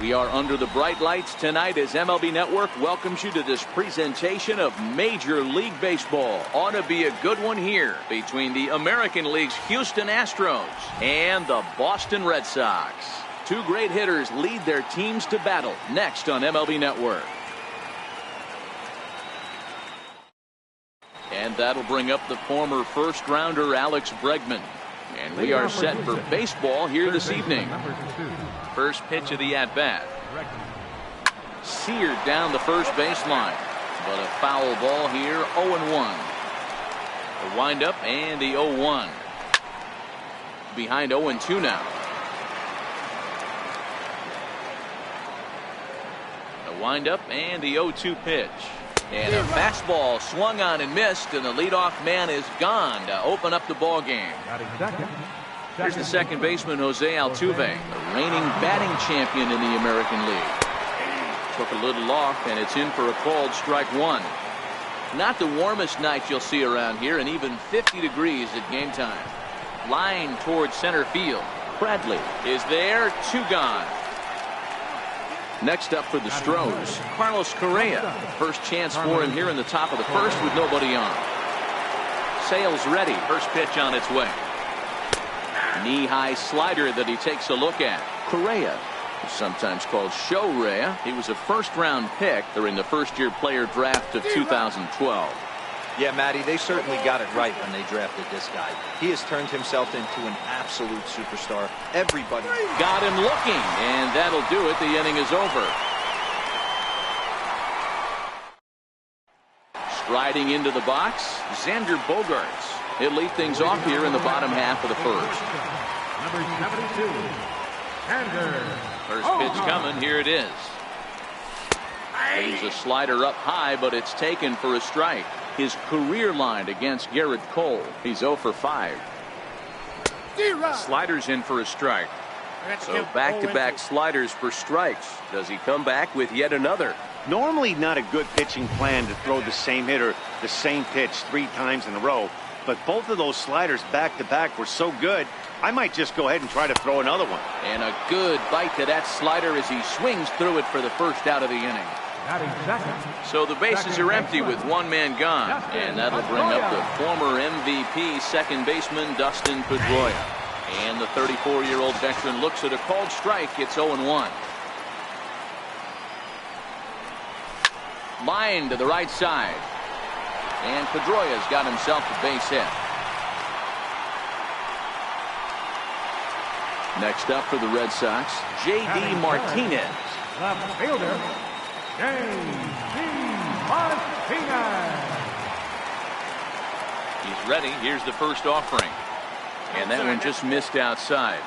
We are under the bright lights tonight as MLB Network welcomes you to this presentation of Major League Baseball. Ought to be a good one here between the American League's Houston Astros and the Boston Red Sox. Two great hitters lead their teams to battle next on MLB Network. And that'll bring up the former first-rounder Alex Bregman. And we are set for baseball here this evening. First pitch of the at-bat. Seared down the first baseline. But a foul ball here, 0-1. The windup and the 0-1. Behind 0-2 now. The windup and the 0-2 pitch. And a fastball swung on and missed, and the leadoff man is gone to open up the ball game. Here's the second baseman, Jose Altuve, the reigning batting champion in the American League. Took a little off, and it's in for a called strike one. Not the warmest night you'll see around here, and even 50 degrees at game time. Line towards center field. Bradley is there, two gone. Next up for the Stros, Carlos Correa. First chance for him here in the top of the first with nobody on. Sale's ready. First pitch on its way. Knee-high slider that he takes a look at. Correa, sometimes called Show-Rea. He was a first-round pick during the first-year player draft of 2012. Yeah, Matty, they certainly got it right when they drafted this guy. He has turned himself into an absolute superstar. Everybody got him looking, and that'll do it. The inning is over. Striding into the box, Xander Bogaerts. He'll lead things off here in the bottom half of the first. Number 72, Xander. First pitch coming. Here it is. He's a slider up high, but it's taken for a strike. His career line against Garrett Cole. He's 0 for 5. Sliders in for a strike. So back-to-back sliders for strikes. Does he come back with yet another? Normally not a good pitching plan to throw the same hitter the same pitch 3 times in a row. But both of those sliders back-to-back were so good, I might just go ahead and try to throw another one. And a good bite to that slider as he swings through it for the first out of the inning. So the bases are empty with one man gone, and that'll bring up the former MVP second baseman Dustin Pedroia. And the 34-year-old veteran looks at a called strike. It's 0-1. Line to the right side. And Pedroia's got himself a base hit. Next up for the Red Sox, J.D. Martinez. Left fielder, J.D. Martinez. He's ready. Here's the first offering. And that one just missed outside.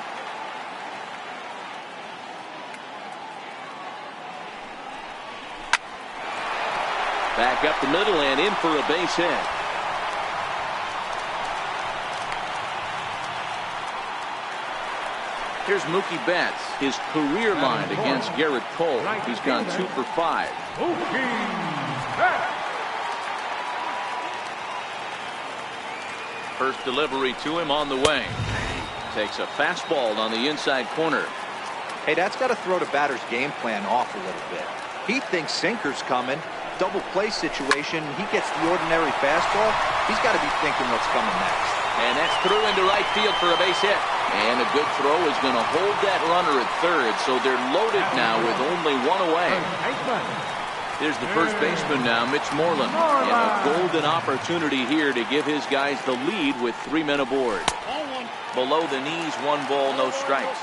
Back up the middle and in for a base hit. Here's Mookie Betts, his career line against Garrett Cole. He's gone 2 for 5. Mookie Betts. First delivery to him on the way. Takes a fastball on the inside corner. Hey, that's got to throw the batter's game plan off a little bit. He thinks sinker's coming. Double play situation. He gets the ordinary fastball. He's got to be thinking what's coming next. And that's through into right field for a base hit. And a good throw is going to hold that runner at third. So they're loaded now with only one away. Here's the first baseman now, Mitch Moreland. And a golden opportunity here to give his guys the lead with 3 men aboard. Below the knees, 1 ball, no strikes.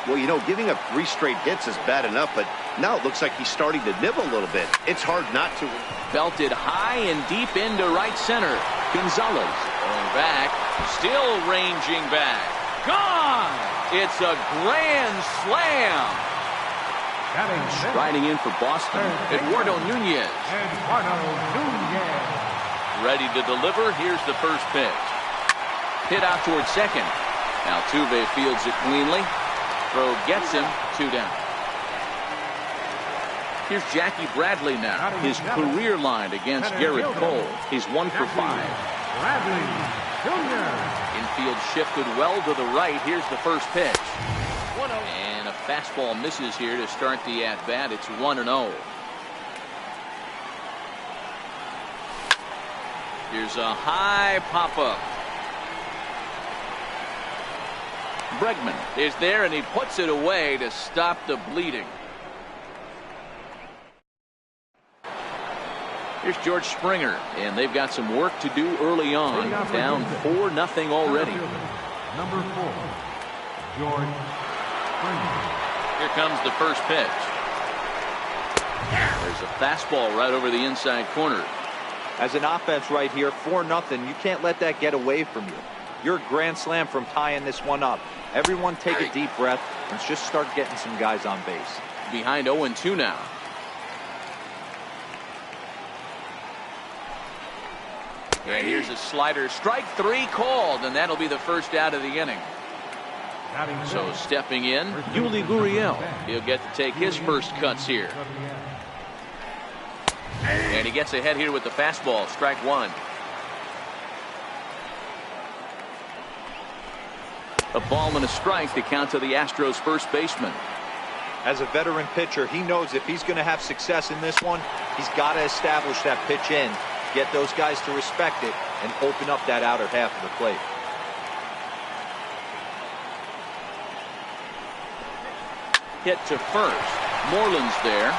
Well, you know, giving up 3 straight hits is bad enough, but now it looks like he's starting to nibble a little bit. It's hard not to. Belted high and deep into right center. Gonzalez going back, still ranging back. Gone! It's a grand slam. Striding in for Boston, Eduardo Nunez. Ready to deliver. Here's the first pitch. Hit out towards second. Altuve fields it cleanly. Throw gets him, 2 down. Here's Jackie Bradley now. His career line against Garrett Cole. He's 1 for 5. Bradley Jr. Infield shifted well to the right. Here's the first pitch. And a a fastball misses here to start the at-bat. It's 1-0. Here's a high pop-up. Bregman is there, and he puts it away to stop the bleeding. Here's George Springer, and they've got some work to do early on. Down 4-0 already. Number 4, George Springer. Here comes the first pitch. There's a fastball right over the inside corner. As an offense right here, 4-0, you can't let that get away from you. You're a grand slam from tying this one up. Everyone take a deep breath and just start getting some guys on base. Behind 0-2 now. And here's a slider. Strike 3 called, and that'll be the first out of the inning. So stepping in, Yuli Gurriel. He'll get to take his first cuts here. And he gets ahead here with the fastball. Strike 1. A ball and a strike to count to the Astros first baseman. As a veteran pitcher, he knows if he's going to have success in this one, he's got to establish that pitch in, get those guys to respect it, and open up that outer half of the plate. Hit to first. Moreland's there.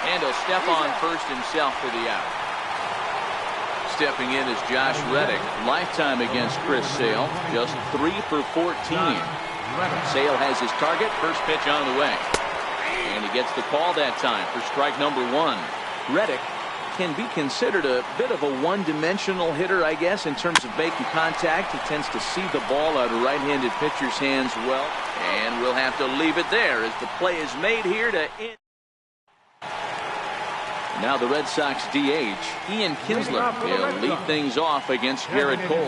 And he'll step on first himself for the out. Stepping in is Josh Reddick. Lifetime against Chris Sale. Just 3 for 14. Sale has his target. First pitch on the way. And he gets the call that time for strike number 1. Reddick can be considered a bit of a one-dimensional hitter, I guess, in terms of making contact. He tends to see the ball out of right-handed pitcher's hands well. And we'll have to leave it there as the play is made here to end. Now the Red Sox DH, Ian Kinsler, will lead things off against Garrett Cole.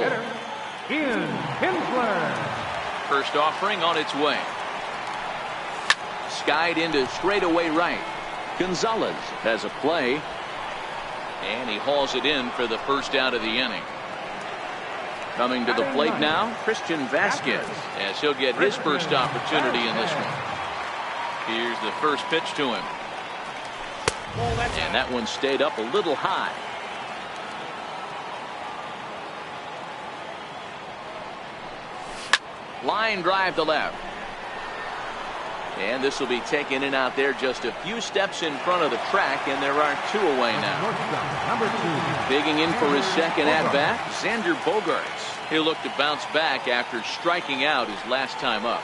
Ian Kinsler. First offering on its way. Skied into straightaway right. Gonzalez has a play. And he hauls it in for the first out of the inning. Coming to the plate now, Christian Vasquez, as he'll get his first opportunity in this one. Here's the first pitch to him. And that one stayed up a little high. Line drive to left. And this will be taken in out there just a few steps in front of the track, and there are 2 away now. Digging in for his second at-bat, Xander Bogaerts. He'll look to bounce back after striking out his last time up.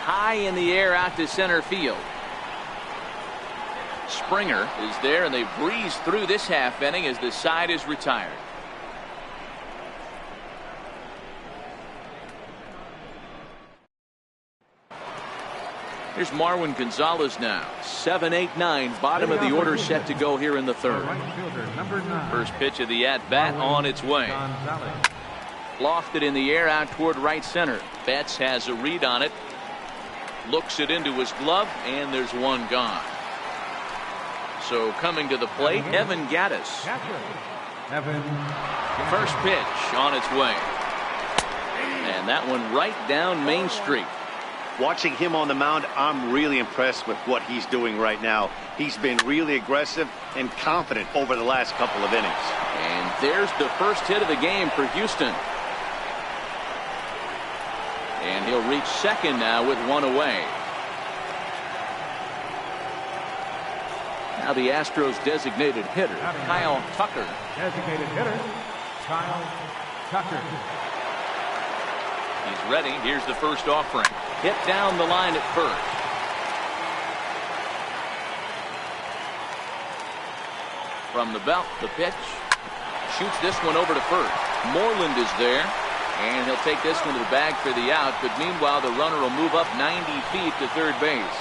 High in the air out to center field. Springer is there, and they breeze through this half inning as the side is retired. Here's Marwin Gonzalez now. 7, 8, 9. Bottom of the order set to go here in the third. First pitch of the at-bat on its way. Lofted in the air out toward right center. Betts has a read on it. Looks it into his glove, and there's one gone. So coming to the plate, Evan Gattis. First pitch on its way. And that one right down Main Street. Watching him on the mound, I'm really impressed with what he's doing right now. He's been really aggressive and confident over the last couple of innings. And there's the first hit of the game for Houston. And he'll reach second now with one away. Now the Astros designated hitter, Kyle Tucker. Designated hitter, Kyle Tucker. He's ready. Here's the first offering. Hit down the line at first. From the belt, the pitch. Shoots this one over to first. Moreland is there. And he'll take this one to the bag for the out. But meanwhile, the runner will move up 90 feet to third base.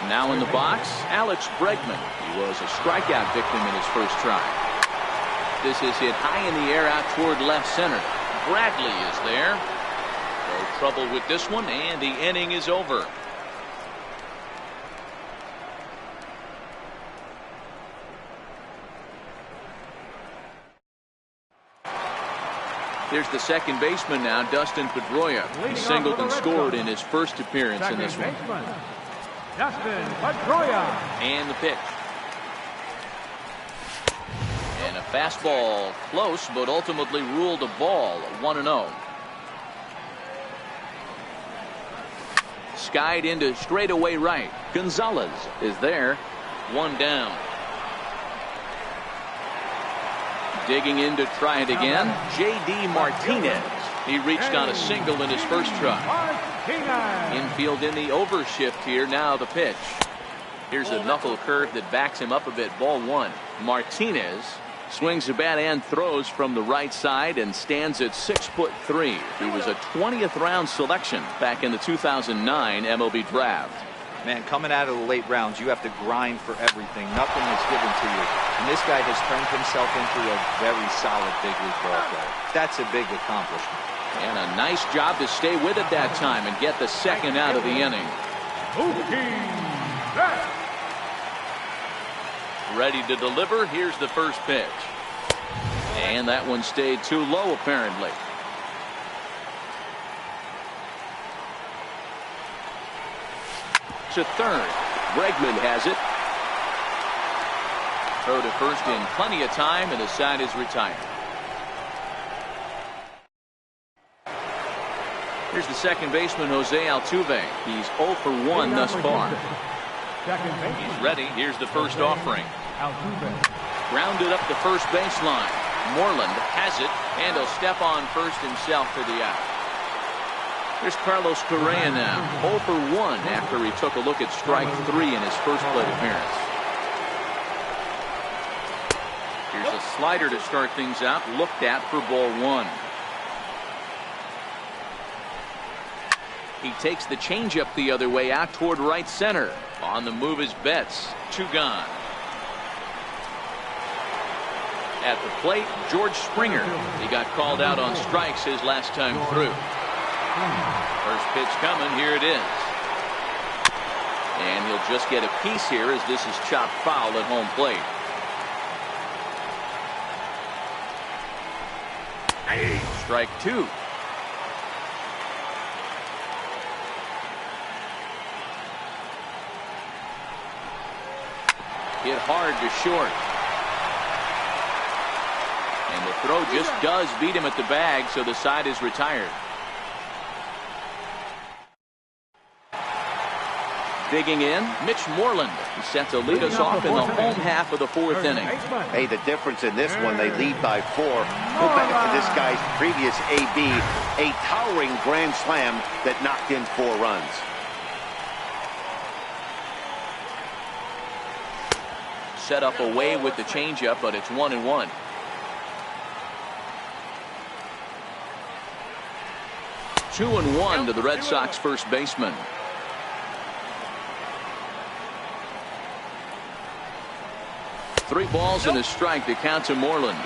Now in the box, Alex Bregman. He was a strikeout victim in his first try. This is hit high in the air out toward left center. Bradley is there. No trouble with this one, and the inning is over. Here's the second baseman now, Dustin Pedroia. He singled and scored in his first appearance in this one. Dustin Pedroia. And the pitch. And a fastball close, but ultimately ruled a ball, 1-0. Skied into straightaway right. Gonzalez is there. One down. Digging in to try it again. J.D. Martinez. He reached on a single in his first try. Infield in the overshift here. Now the pitch. Here's a knuckle curve that backs him up a bit. Ball one. Martinez swings the bat and throws from the right side and stands at 6'3". He was a 20th round selection back in the 2009 MLB draft. Man, coming out of the late rounds, you have to grind for everything. Nothing is given to you. And this guy has turned himself into a very solid big league ball player. That's a big accomplishment. And a nice job to stay with it that time and get the second out of the inning. Ready to deliver. Here's the first pitch. And that one stayed too low, apparently. To third. Bregman has it. Throw to first in plenty of time, and the side is retired. Here's the second baseman, Jose Altuve. He's 0 for 1 thus far. He's ready. Here's the first offering. Grounded up the first baseline. Moreland has it, and he'll step on first himself for the out. Here's Carlos Correa now, 0 for 1 after he took a look at strike 3 in his first plate appearance. Here's a slider to start things out, looked at for ball one. He takes the changeup the other way out toward right center. On the move is Betts. 2 gone. At the plate, George Springer. He got called out on strikes his last time through. First pitch coming. Here it is. And he'll just get a piece here as this is chopped foul at home plate. Strike 2. Hit hard to short. And the throw just does beat him at the bag, so the side is retired. Digging in, Mitch Moreland is set to lead us off in the home half of the 4th inning. Hey, the difference in this one, they lead by 4. Go back to this guy's previous AB, a towering grand slam that knocked in 4 runs. Set up away with the changeup, but it's 1-1. Two and 1 to the Red Sox first baseman. Three balls and a strike to count to Moreland.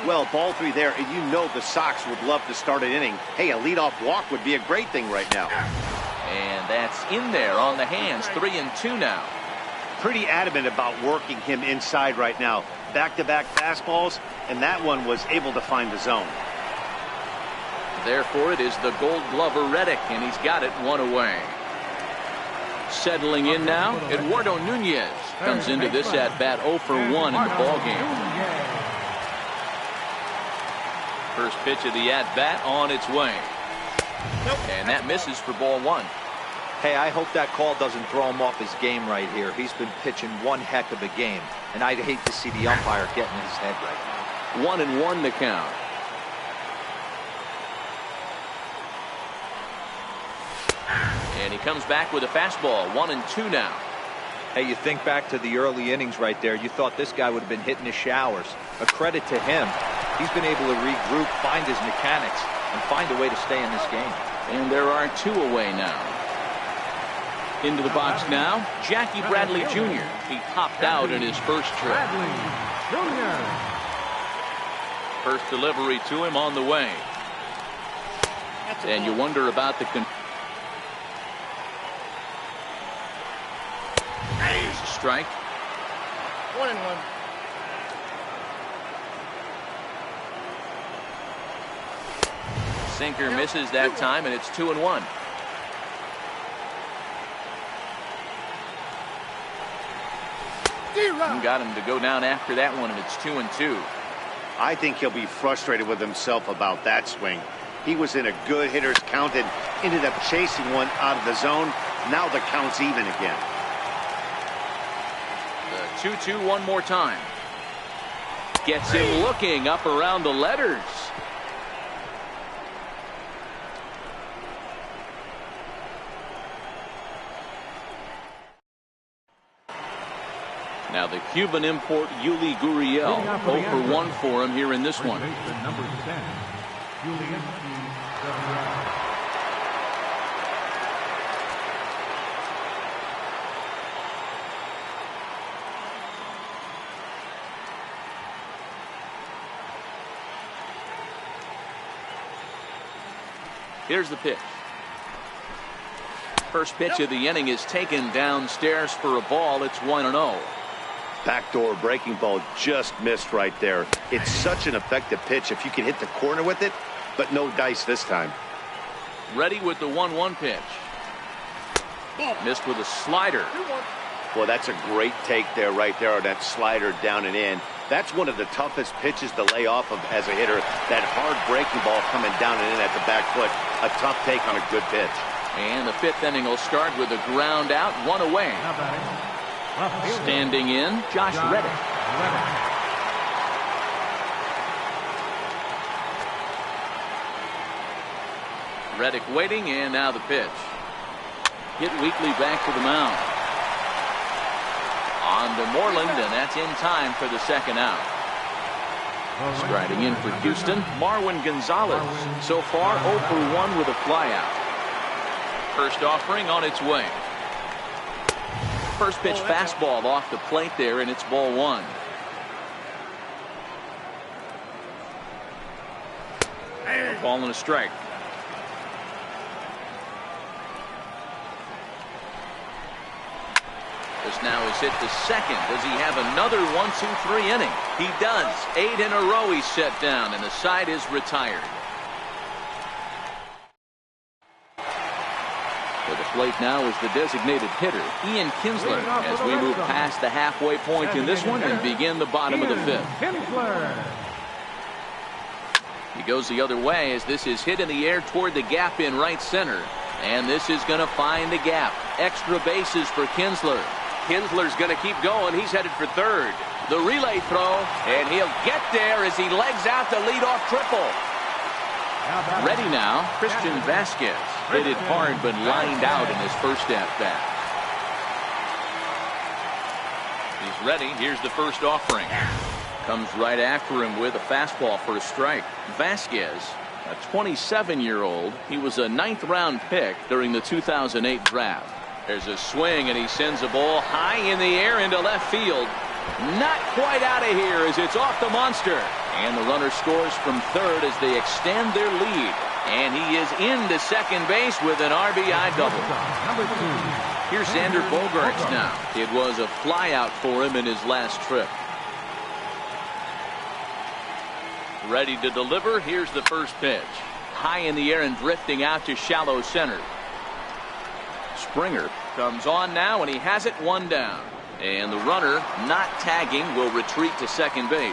Well, ball 3 there, and you know the Sox would love to start an inning. Hey, a leadoff walk would be a great thing right now. And that's in there on the hands. 3-2 now. Pretty adamant about working him inside right now. Back-to-back fastballs, and that one was able to find the zone. Therefore, it is the Gold Glover Reddick, and he's got it 1 away. Settling in now, Eduardo Nunez comes into this at-bat 0 for 1 in the ballgame. First pitch of the at-bat on its way. And that misses for ball 1. Hey, I hope that call doesn't throw him off his game right here. He's been pitching one heck of a game, and I'd hate to see the umpire get in his head right now. 1-1 the count. And he comes back with a fastball. 1-2 now. Hey, you think back to the early innings right there. You thought this guy would have been hitting his showers. A credit to him. He's been able to regroup, find his mechanics, and find a way to stay in this game. And there are 2 away now. Into the box now, Jackie Bradley Jr. He popped out in his first trip. First delivery to him on the way. And you wonder about the strike. 1-1. Sinker misses that time, and it's 2-1. Got him to go down after that one, and it's 2-2. I think he'll be frustrated with himself about that swing. He was in a good hitter's count and ended up chasing one out of the zone. Now the count's even again. The 2-2 one more time. Gets him looking up around the letters. Now the Cuban import Yuli Gurriel, 0 for 1 for him here in this one. Here's the pitch. First pitch of the inning is taken downstairs for a ball. It's 1-0. Backdoor breaking ball just missed right there. It's such an effective pitch if you can hit the corner with it, but no dice this time. Ready with the 1-1 pitch. Missed with a slider. Well, that's a great take there, right there, on that slider down and in. That's one of the toughest pitches to lay off of as a hitter. That hard breaking ball coming down and in at the back foot. A tough take on a good pitch. And the 5th inning will start with a ground out, 1 away. Standing in, Josh Reddick. Reddick waiting, and now the pitch. Hit weakly back to the mound. On to Moreland, and that's in time for the 2nd out. Striding in for Houston, Marwin Gonzalez. So far 0 for 1 with a flyout. First offering on its way. First pitch fastball off the plate there, and it's ball 1. A ball and a strike. This now is hit to second. Does he have another 1-2-3 inning? He does. 8 in a row he's set down, and the side is retired. For the plate now is the designated hitter, Ian Kinsler, as we move past the halfway point in this one and begin the bottom of the 5th. He goes the other way as this is hit in the air toward the gap in right center. And this is going to find the gap. Extra bases for Kinsler. Kinsler's going to keep going. He's headed for 3rd. The relay throw, and he'll get there as he legs out the leadoff triple. Ready now, Christian Vasquez. Hit it hard but lined out in his first at-bat. He's ready. Here's the first offering. Comes right after him with a fastball for a strike. Vasquez, a 27-year-old. He was a 9th-round pick during the 2008 draft. There's a swing, and he sends a ball high in the air into left field. Not quite out of here as it's off the monster. And the runner scores from 3rd as they extend their lead. And he is into second base with an RBI double. Here's Xander Bogaerts now. It was a flyout for him in his last trip. Ready to deliver. Here's the first pitch. High in the air and drifting out to shallow center. Springer comes on now, and he has it 1 down. And the runner, not tagging, will retreat to second base.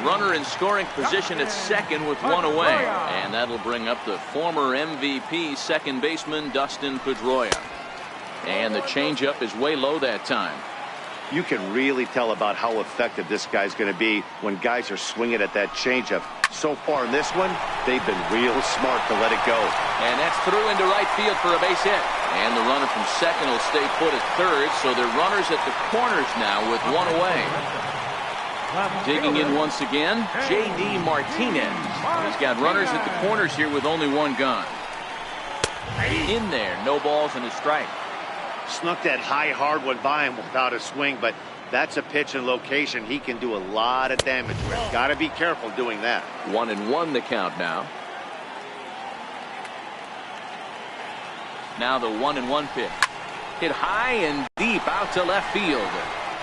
Runner in scoring position at second with 1 away. And that'll bring up the former MVP second baseman Dustin Pedroia. And the changeup is way low that time. You can really tell about how effective this guy's going to be when guys are swinging at that changeup. So far in this one, they've been real smart to let it go. And that's through into right field for a base hit. And the runner from second will stay put at 3rd, so they're runners at the corners now with 1 away. Digging in once again, J.D. Martinez. He's got runners at the corners here with only 1 gone. In there, no balls and a strike. Snuck that high hard one by him without a swing, but that's a pitch and location he can do a lot of damage with. Got to be careful doing that. 1-1 the count now. Now the 1-1 pitch. Hit high and deep out to left field.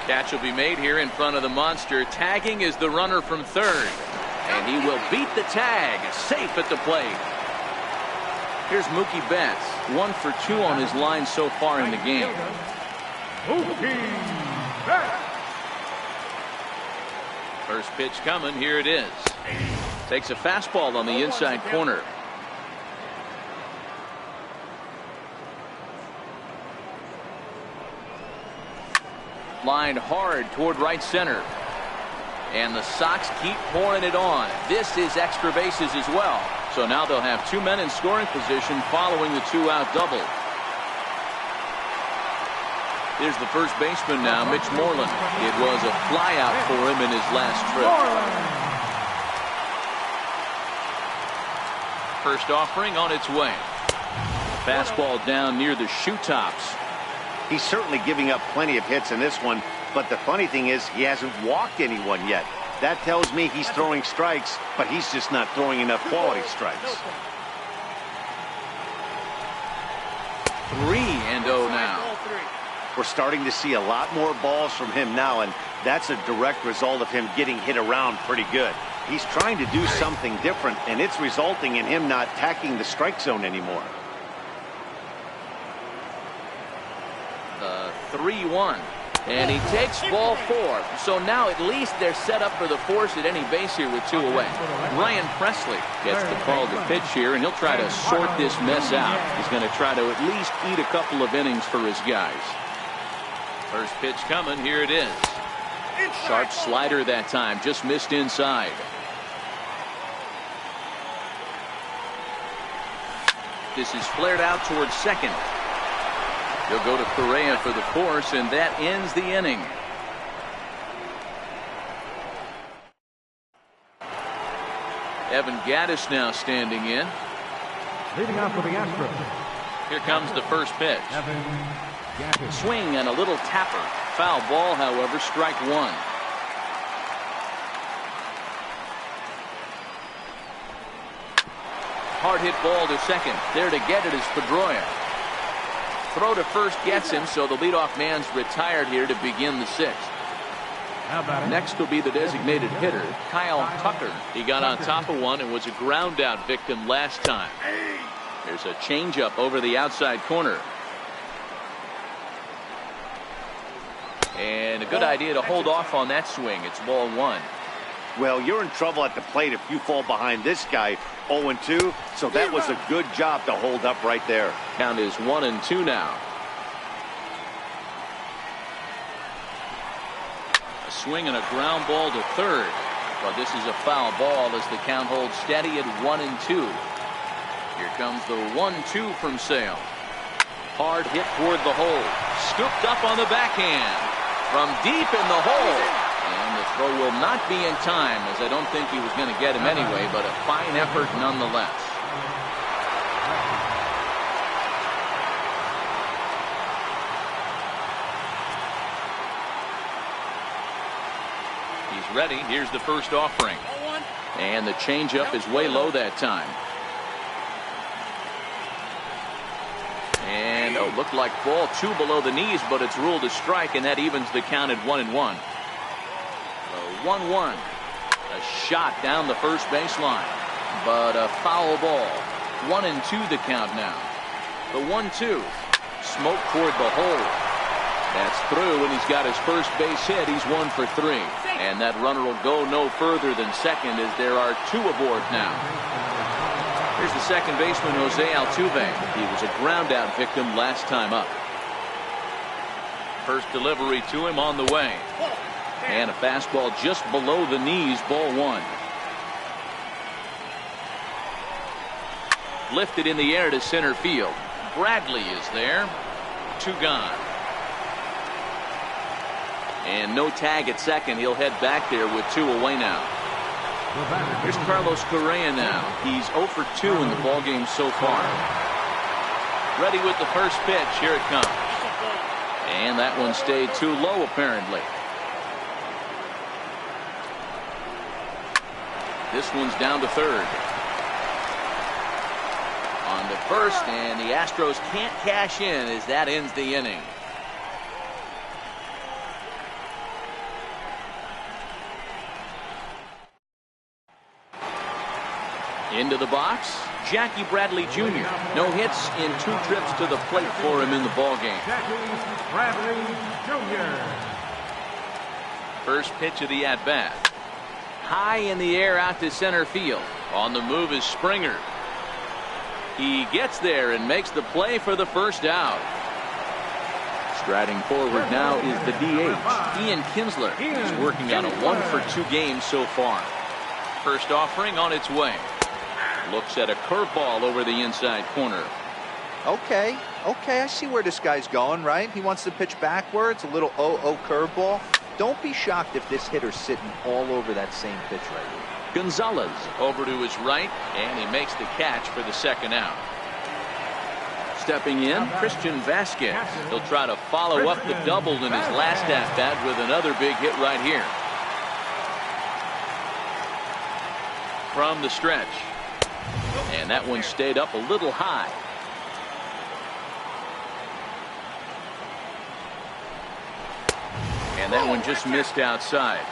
Catch will be made here in front of the monster. Tagging is the runner from 3rd. And he will beat the tag. Safe at the plate. Here's Mookie Betts. 1 for 2 on his line so far in the game. Mookie Betts. First pitch coming. Here it is. Takes a fastball on the inside corner. Lined hard toward right center. And the Sox keep pouring it on. This is extra bases as well. So now they'll have 2 men in scoring position following the 2-out double. Here's the first baseman now, Mitch Moreland. It was a flyout for him in his last trip. First offering on its way. Fastball down near the shoe tops. He's certainly giving up plenty of hits in this one, but the funny thing is he hasn't walked anyone yet. That tells me he's throwing strikes, but he's just not throwing enough quality strikes. 3-0 now. We're starting to see a lot more balls from him now, and that's a direct result of him getting hit around pretty good. He's trying to do something different, and it's resulting in him not attacking the strike zone anymore. 3-1. And he takes ball 4. So now at least they're set up for the force at any base here with 2 away. Ryan Presley gets the call to pitch here, and he'll try to sort this mess out. He's going to try to at least eat a couple of innings for his guys. First pitch coming. Here it is. Sharp slider that time. Just missed inside. This is flared out towards second. He'll go to Correa for the force, and that ends the inning. Evan Gattis now standing in. Leading off for the Astros. Here comes the first pitch. Evan Gattis. Swing and a little tapper. Foul ball, however, strike 1. Hard hit ball to second. There to get it is Pedroia. Throw to first gets him, so the leadoff man's retired here to begin the 6th. Next will be the designated hitter, Kyle Tucker. He got on top of one and was a ground out victim last time. There's a changeup over the outside corner. And a good idea to hold off on that swing. It's ball 1. Well, you're in trouble at the plate if you fall behind this guy 0-2, so that was a good job to hold up right there. Count is 1-2 now. A swing and a ground ball to third. But this is a foul ball as the count holds steady at 1-2. Here comes the 1-2 from Sale. Hard hit toward the hole. Scooped up on the backhand. From deep in the hole. And the throw will not be in time, as I don't think he was going to get him anyway, but a fine effort nonetheless. He's ready. Here's the first offering. And the changeup is way low that time. And looked like ball 2 below the knees, but it's ruled a strike, and that evens the count at 1-1. 1-1. A shot down the first baseline, but a foul ball. 1-2 the count now. The 1-2. Smoke toward the hole. That's through, and he's got his first base hit. He's 1 for 3. And that runner will go no further than second, as there are 2 aboard now. Here's the second baseman, Jose Altuve. He was a ground out victim last time up. First delivery to him on the way. And a fastball just below the knees, ball 1. Lifted in the air to center field. Bradley is there. 2 gone. And no tag at second. He'll head back there with 2 away now. Here's Carlos Correa now. He's 0 for 2 in the ballgame so far. Ready with the first pitch. Here it comes. And that one stayed too low apparently. This one's down to third. On to first, and the Astros can't cash in as that ends the inning. Into the box, Jackie Bradley Jr. No hits in 2 trips to the plate for him in the ballgame. Jackie Bradley Jr. First pitch of the at-bat. High in the air out to center field. On the move is Springer. He gets there and makes the play for the first out. Striding forward now is the DH, Ian Kinsler. He's working on a 1-for-2 game so far. First offering on its way. Looks at a curveball over the inside corner. Okay, I see where this guy's going, right? He wants to pitch backwards, a little 0-0 curveball. Don't be shocked if this hitter's sitting all over that same pitch right here. Gonzalez over to his right, and he makes the catch for the second out. Stepping in, Christian Vasquez. He'll try to follow up the double in his last at-bat with another big hit right here. From the stretch. And that one stayed up a little high. And that one just missed outside.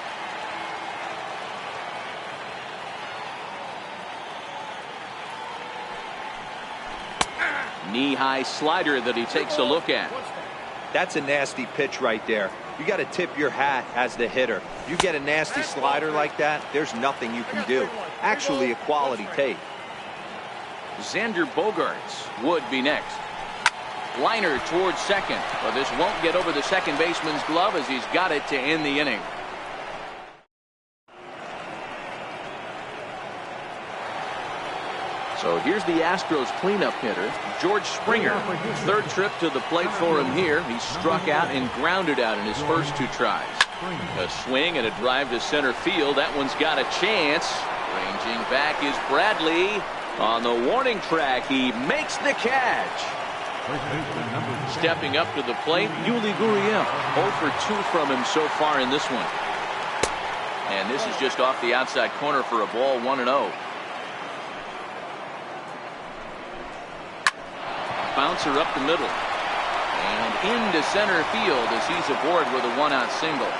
Knee-high slider that he takes a look at. That's a nasty pitch right there. You got to tip your hat as the hitter. You get a nasty slider like that, there's nothing you can do. Actually a quality take. Xander Bogaerts would be next. Liner towards second. Well, this won't get over the second baseman's glove as he's got it to end the inning. So here's the Astros cleanup hitter, George Springer. Third trip to the plate for him here. He struck out and grounded out in his first 2 tries. A swing and a drive to center field. That one's got a chance. Ranging back is Bradley. On the warning track, he makes the catch. Stepping up to the plate, Yuli Gurriel. 0 for 2 from him so far in this one. And this is just off the outside corner for a ball, 1-0. Bouncer up the middle. And into center field as he's aboard with a 1-out single.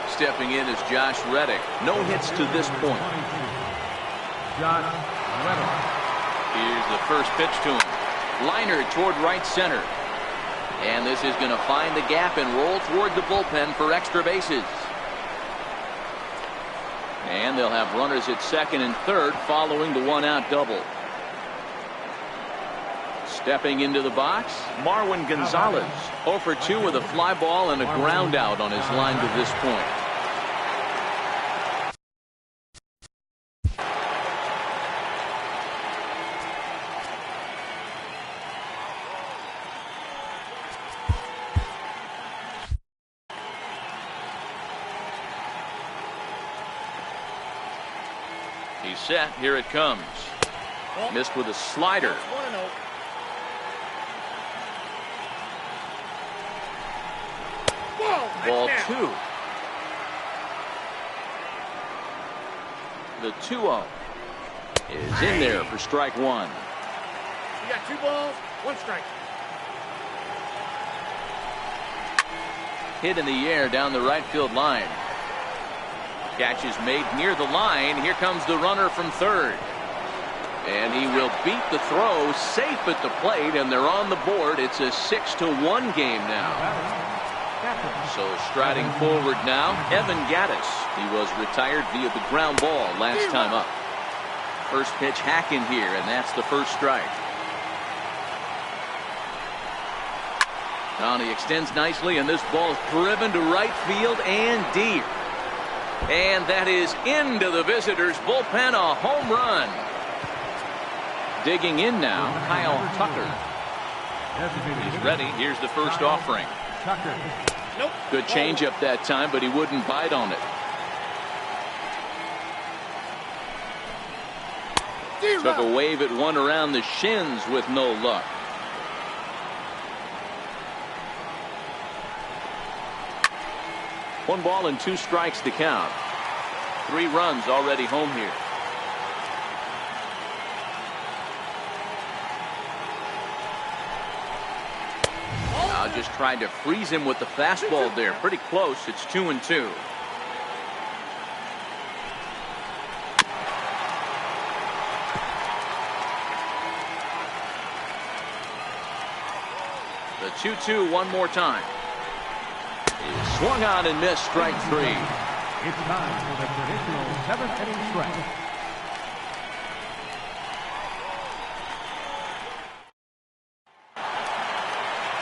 Stepping in is Josh Reddick. No hits to this point. Josh Reddick. Here's the first pitch to him. Liner toward right center. And this is going to find the gap and roll toward the bullpen for extra bases. And they'll have runners at second and third following the 1-out double. Stepping into the box, Marwin Gonzalez. 0 for 2 with a fly ball and a ground out on his line to this point. He's set. Here it comes. Missed with a slider. Ball 2. The 2-0 is in there for strike 1. You got 2 balls, 1 strike. Hit in the air down the right field line. Catch is made near the line. Here comes the runner from third. And he will beat the throw safe at the plate, and they're on the board. It's a 6-1 game now. So striding forward now, Evan Gattis. He was retired via the ground ball last time up. First pitch hacking here, and that's the first strike. Now he extends nicely, and this ball is driven to right field and deep. And that is into the visitors' bullpen, a home run. Digging in now, Kyle Tucker. He's ready. Here's the first offering. Good changeup that time, but he wouldn't bite on it. Took a wave at one around the shins with no luck. One ball and 2 strikes to count. 3 runs already home here. Now just trying to freeze him with the fastball there. Pretty close. It's 2-2. The 2-2 one more time. He swung on and missed, strike 3. It's time for the traditional 7th inning stretch.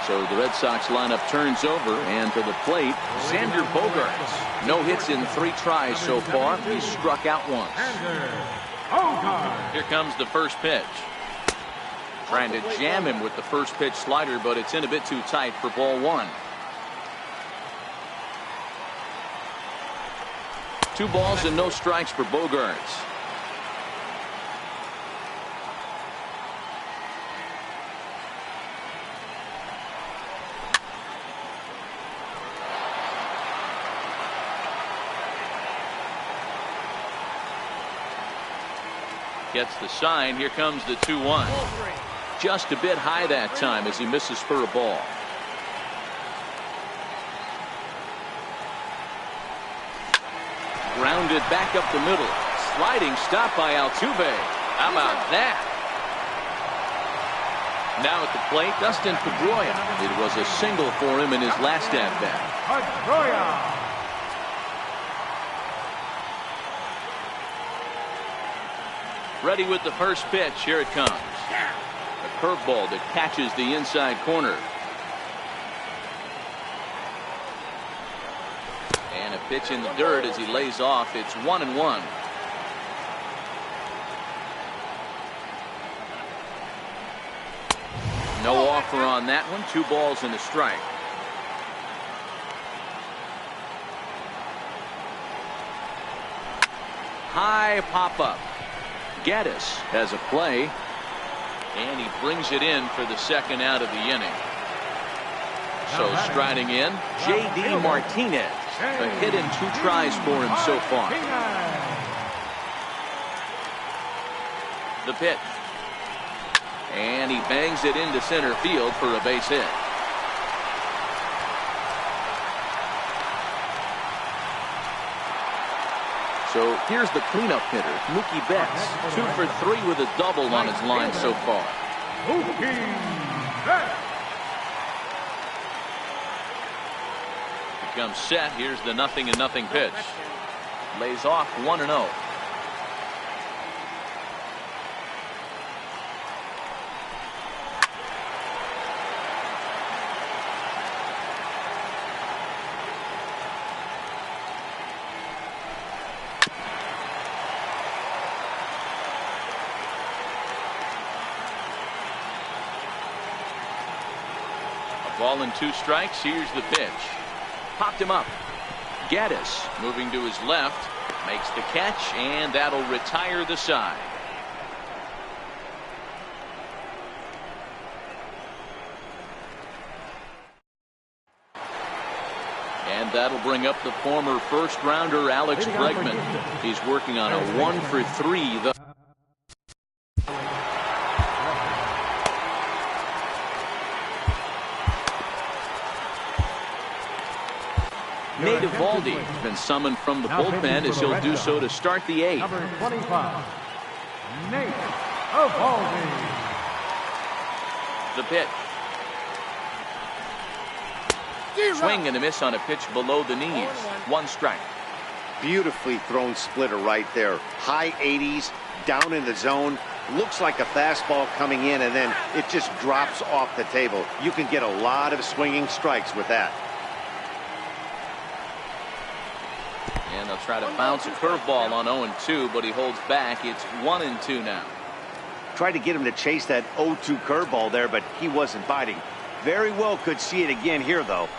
So the Red Sox lineup turns over, and to the plate, Xander Bogaerts. No hits in 3 tries so far. He's struck out once. Here comes the first pitch. Trying to jam him with the first pitch slider, but it's in a bit too tight for ball 1. 2 balls and no strikes for Bogaerts. Gets the sign. Here comes the 2-1. Just a bit high that time as he misses for a ball. Grounded back up the middle. Sliding stop by Altuve. How about that? Now at the plate, Dustin Pedroia. It was a single for him in his last at-bat. Pedroia. Ready with the first pitch. Here it comes. A curveball that catches the inside corner. And a pitch in the dirt as he lays off. It's 1-1. No offer on that one. 2 balls and a strike. High pop-up. Gaddis has a play, and he brings it in for the second out of the inning. So striding in, J.D. Martinez. A hit in 2 tries for him so far. The pitch. And he bangs it into center field for a base hit. So here's the cleanup hitter, Mookie Betts. 2 for 3 with a double on his line so far. Mookie Betts. Becomes set. Here's the 0-0 pitch. Lays off 1-0. Ball and 2 strikes. Here's the pitch. Popped him up. Gaddis moving to his left. Makes the catch, and that'll retire the side. And that'll bring up the former first-rounder Alex Bregman. He's working on a 1 for 3. Nate Eovaldi has been summoned from the bullpen as he'll do so to start the 8th. Number 25, Nate Eovaldi. The pitch. Swing and a miss on a pitch below the knees. 1 strike. Beautifully thrown splitter right there. High 80s, down in the zone. Looks like a fastball coming in, and then it just drops off the table. You can get a lot of swinging strikes with that. And they'll try to bounce a curveball on 0-2, but he holds back. It's 1-2 now. Tried to get him to chase that 0-2 curveball there, but he wasn't biting. Very well could see it again here, though.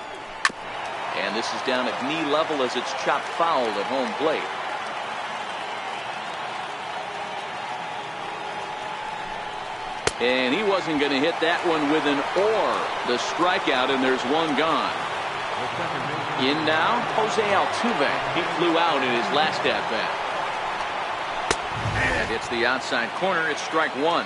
And this is down at knee level as it's chopped foul at home plate. And he wasn't going to hit that one with an or. The strikeout, and there's 1 gone. In now, Jose Altuve. He flew out in his last at-bat. And it's the outside corner. It's strike 1.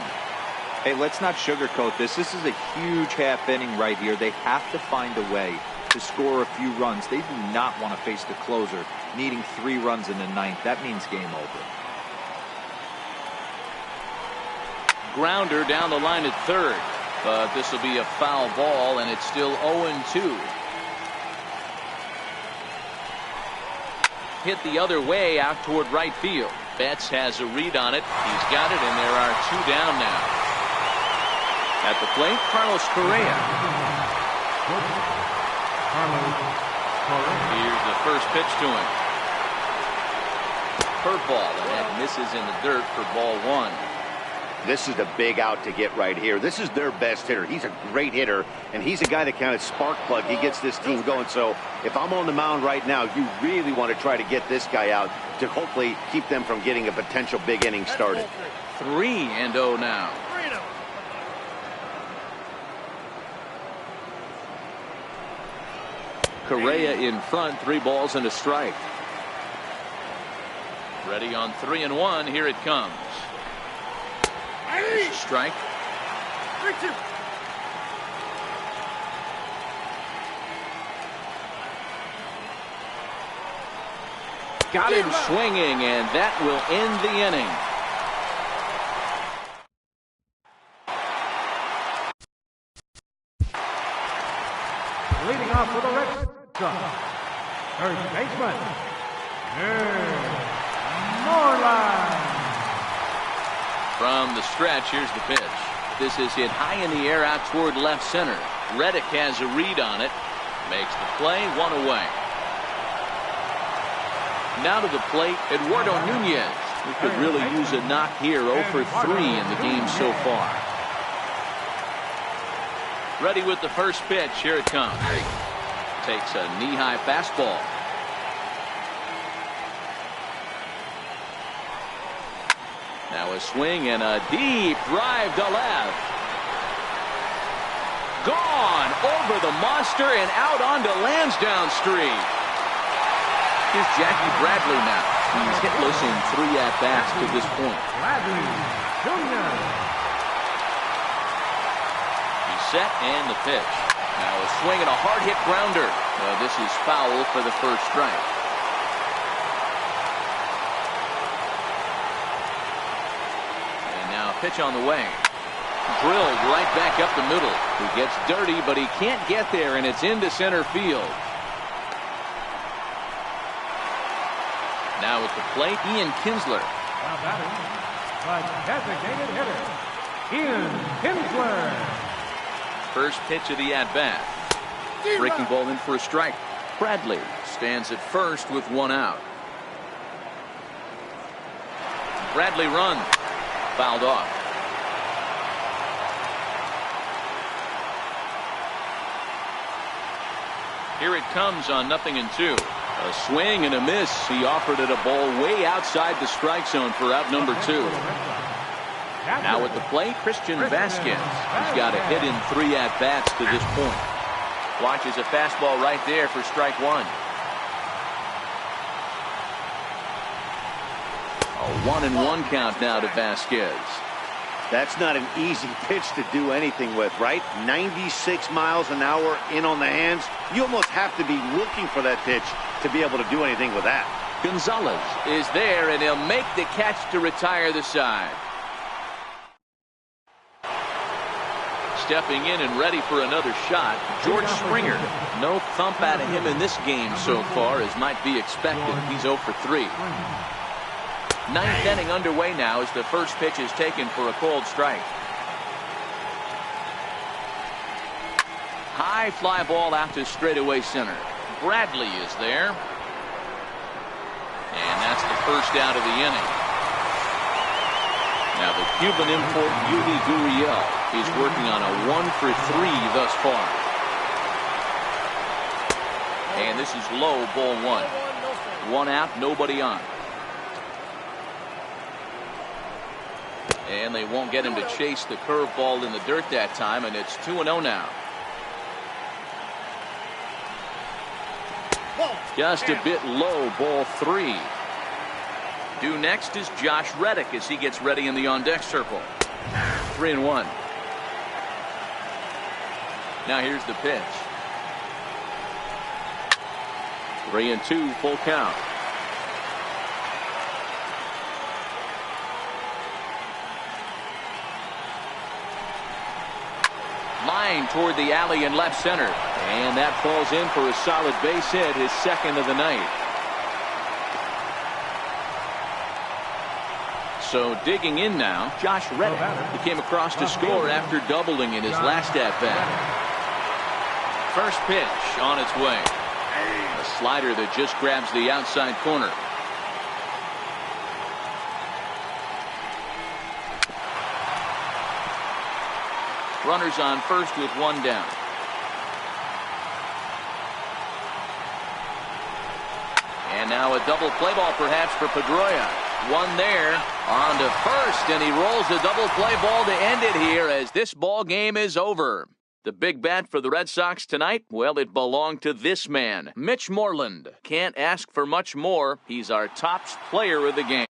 Hey, let's not sugarcoat this. This is a huge half inning right here. They have to find a way to score a few runs. They do not want to face the closer, needing 3 runs in the 9th. That means game over. Grounder down the line at third. But this will be a foul ball, and it's still 0-2. Hit the other way out toward right field. Betts has a read on it. He's got it, and there are 2 down now. At the plate, Carlos Correa. Here's the first pitch to him. Curveball, and that misses in the dirt for ball 1. This is the big out to get right here. This is their best hitter. He's a great hitter, and he's a guy that kind of spark plug. He gets this team going. So if I'm on the mound right now, you really want to try to get this guy out to hopefully keep them from getting a potential big inning started. 3-0 now. Correa in front, 3 balls and a strike. Ready on 3-1. Here it comes. Strike. 3-2. Got him swinging, and that will end the inning. Leading off for the Red Sox, third baseman, Moreland. From the stretch, here's the pitch. This is hit high in the air out toward left center. Reddick has a read on it. Makes the play, 1 away. Now to the plate, Eduardo Nunez. He could really use a knock here. 0 for 3 in the game so far. Ready with the first pitch. Here it comes. Takes a knee-high fastball. Now a swing and a deep drive to left. Gone over the monster and out onto Lansdowne Street. Here's Jackie Bradley now. He's hitless in 3 at-bats to this point. Bradley Jr. He's set and the pitch. Now a swing and a hard hit grounder. This is foul for the first strike. And now a pitch on the way. Drilled right back up the middle. He gets dirty, but he can't get there, and it's into center field. Now at the plate, Ian Kinsler. Now batting, the designated hitter, Ian Kinsler. First pitch of the at-bat. Breaking ball in for a strike. Bradley stands at first with 1 out. Bradley runs. Fouled off. Here it comes on 0-2. A swing and a miss. He offered it a ball way outside the strike zone for out number 2. Now at the plate, Christian Vasquez. He's got a hit in 3 at-bats to this point. Watches a fastball right there for strike 1. A 1-1 count now to Vasquez. That's not an easy pitch to do anything with, right? 96 miles an hour in on the hands. You almost have to be looking for that pitch to be able to do anything with that. Gonzalez is there, and he'll make the catch to retire the side. Stepping in and ready for another shot, George Springer. No thump out of him in this game so far, as might be expected. He's 0 for 3. 9th inning underway now as the first pitch is taken for a called strike. High fly ball out to straightaway center. Bradley is there. And that's the first out of the inning. Now the Cuban import Yuli Gurriel is working on a 1 for 3 thus far. And this is low, ball 1. 1 out, nobody on. And they won't get him to chase the curveball in the dirt that time, and it's 2-0 now. Just a bit low, ball 3. Due next is Josh Reddick as he gets ready in the on-deck circle. 3-1. Now here's the pitch. 3-2, full count. Line toward the alley in left center. And that falls in for a solid base hit, his second of the night. So digging in now, Josh Reddick. He came across to score after doubling in his last at-bat. First pitch on its way. A slider that just grabs the outside corner. Runners on first with one down. And now a double play ball perhaps for Pedroia. One there on to first, and he rolls a double play ball to end it here as this ball game is over. The big bat for the Red Sox tonight, well, it belonged to this man, Mitch Moreland. Can't ask for much more. He's our top player of the game.